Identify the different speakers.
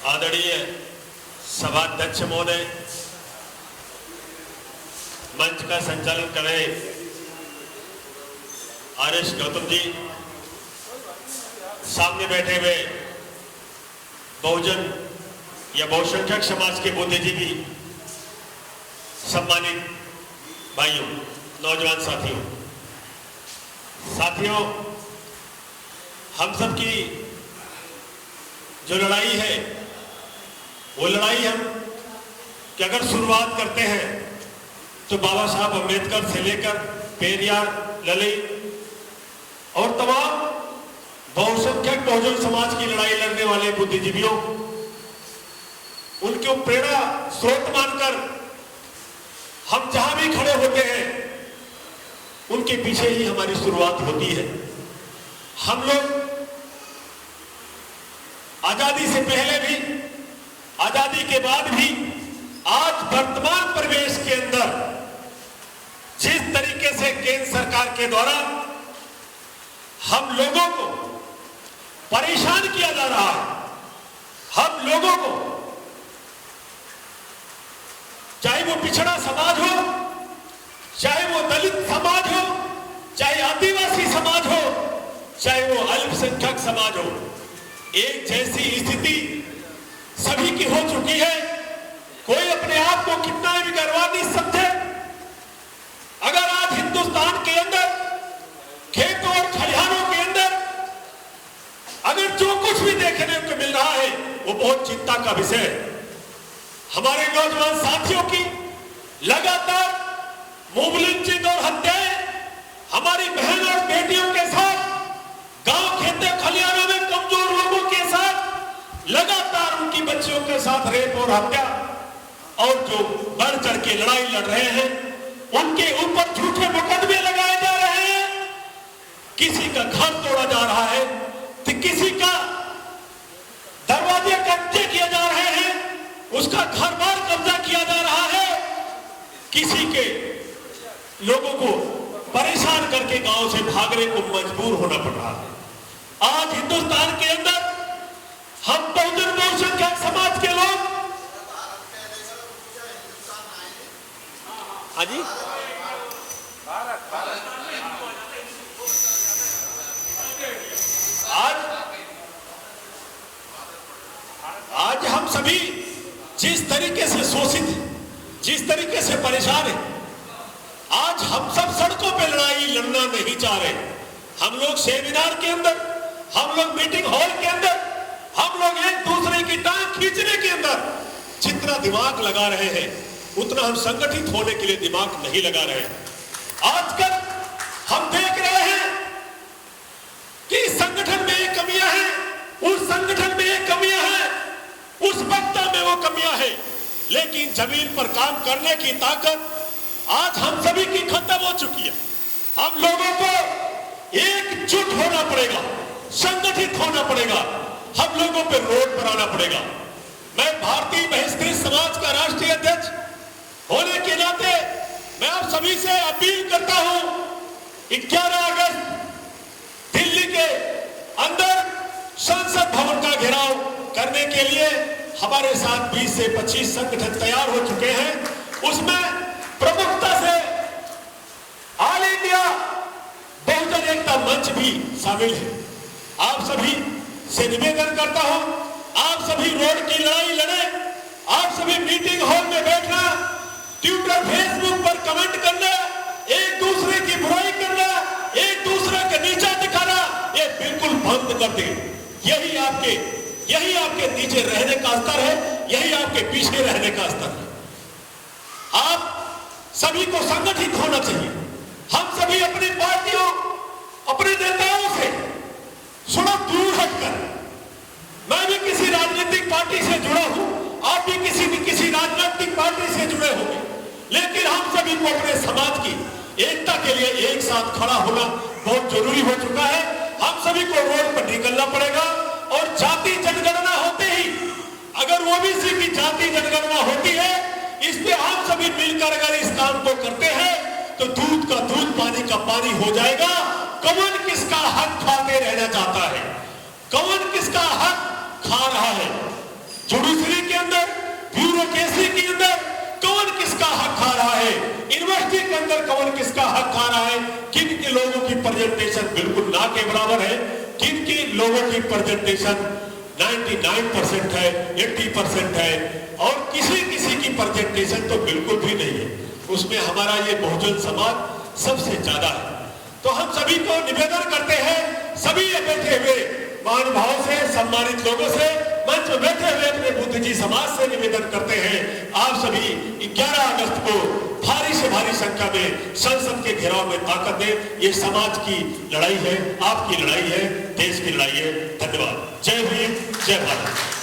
Speaker 1: आदरणीय सभाध्यक्ष महोदय, मंच का संचालन कर रहे आर.एस. गौतम जी, सामने बैठे हुए बहुजन या बहुसंख्यक समाज के बुद्धिजीवी, सम्मानित भाइयों, नौजवान साथियों, हम सब की जो लड़ाई है वो लड़ाई हम कि अगर शुरुआत करते हैं तो बाबा साहब अम्बेडकर से लेकर पेरियार, ललित और तमाम बहुसंख्यक बहुजन समाज की लड़ाई लड़ने वाले बुद्धिजीवियों, उनके प्रेरणा स्रोत मानकर हम जहां भी खड़े होते हैं उनके पीछे ही हमारी शुरुआत होती है। हम लोग आजादी से पहले भी, आजादी के बाद भी, आज वर्तमान परिवेश के अंदर जिस तरीके से केंद्र सरकार के द्वारा हम लोगों को परेशान किया जा रहा है, हम लोगों को, चाहे वो पिछड़ा समाज हो, चाहे वो दलित समाज हो, चाहे आदिवासी समाज हो, चाहे वो अल्पसंख्यक समाज हो, एक जैसी स्थिति सभी की हो चुकी है। कोई अपने आप को कितना भी गर्वान्वित समझे, अगर आज हिंदुस्तान के अंदर खेतों और खलिहानों के अंदर अगर जो कुछ भी देखने को मिल रहा है वो बहुत चिंता का विषय है। हमारे नौजवान साथियों की लगातार मोब लिंचिंग और हत्याएं, हमारी बहन और बेटियों के साथ, गांव खेते खलिहानों में कमजोर लोगों के साथ लगातार उनकी बच्चियों के साथ रेप और हत्या, और जो बढ़ चढ़ के लड़ाई लड़ रहे हैं उनके ऊपर झूठे मुकदमे लगाए जा रहे हैं। किसी का घर तोड़ा जा रहा है तो किसी का दरवाजे कब्जे किए जा रहे हैं, उसका घर बार कब्जा किया जा रहा है, किसी के लोगों को परेशान करके गांव से भागने को मजबूर होना पड़ रहा है। आज हिंदुस्तान के अंदर हम बहुजन बहुसंख्यक समाज के लोग, हाँ जी, आज हम सभी जिस तरीके से शोषित, जिस तरीके से परेशान है, आज हम सब सड़कों पे लड़ाई लड़ना नहीं चाह रहे। हम लोग सेमिनार के अंदर, हम लोग मीटिंग हॉल के अंदर, हम लोग एक दूसरे की टांग खींचने के अंदर जितना दिमाग लगा रहे हैं उतना हम संगठित होने के लिए दिमाग नहीं लगा रहे हैं। आजकल हम देख रहे हैं कि संगठन में ये कमियां हैं, उस संगठन में ये कमियां हैं, उस वक्ता में वो कमियां हैं, लेकिन जमीन पर काम करने की ताकत आज हम सभी की खत्म हो चुकी है। हम लोगों को एकजुट होना पड़ेगा, संगठित होना पड़ेगा, हम लोगों पे रोड पर आना पड़ेगा। मैं भारतीय बहिष्कृत समाज का राष्ट्रीय अध्यक्ष होने के नाते मैं आप सभी से अपील करता हूं, 11 अगस्त दिल्ली के अंदर संसद भवन का घेराव करने के लिए हमारे साथ 20 से 25 संगठन तैयार हो चुके हैं। उसमें प्रमुखता से ऑल इंडिया बहुजन एकता मंच भी शामिल है। आप सभी से निवेदन करता हूं, आप सभी रोड की लड़ाई लड़े, आप सभी मीटिंग हॉल में बैठना, ट्विटर फेसबुक पर कमेंट करना, एक दूसरे की बुराई करना, एक दूसरे के नीचा दिखाना, ये बिल्कुल बंद कर दें। यही आपके नीचे रहने का स्तर है, यही आपके पीछे रहने का स्तर है। आप सभी को संगठित होना चाहिए। हम सभी अपनी पार्टियों, अपने नेताओं से थोड़ा दूर हटकर, मैं भी किसी राजनीतिक पार्टी से जुड़ा हूं, आप भी किसी राजनीतिक पार्टी से जुड़े होंगे, लेकिन हम सभी को अपने समाज की एकता के लिए एक साथ खड़ा होना बहुत जरूरी हो चुका है। हम सभी को रोड पर निकलना पड़ेगा और जाति जनगणना होते ही, अगर ओबीसी की जाति जनगणना होती है, इस पे हम सभी मिलकर अगर इस काम को करते हैं तो दूध का दूध, पानी का पानी हो जाएगा। कौन किसका हक खाते रहना चाहता है, कौन किसका हक खा रहा है, जुडिशरी के अंदर, ब्यूरोक्रेसी के अंदर कौन किसका हक खा रहा है, यूनिवर्सिटी के अंदर कौन किसका हक खा रहा है, किन के लोगों की प्रेजेंटेशन बिल्कुल ना के बराबर है, किन के लोगों की प्रेजेंटेशन 99% है, 80% है, और किसी किसी की प्रेजेंटेशन तो बिल्कुल भी नहीं है। उसमें हमारा ये बहुजन समाज सबसे ज्यादा है। तो हम सभी को निवेदन करते हैं, सभी बैठे हुए महानुभाव से, सम्मानित लोगों से, मंच में बैठे हुए अपने बुद्धिजीवी समाज से निवेदन करते हैं, आप सभी 11 अगस्त को भारी से भारी संख्या में संसद के घेराव में ताकत दें। ये समाज की लड़ाई है, आपकी लड़ाई है, देश की लड़ाई है। धन्यवाद। जय भीम, जय भारत।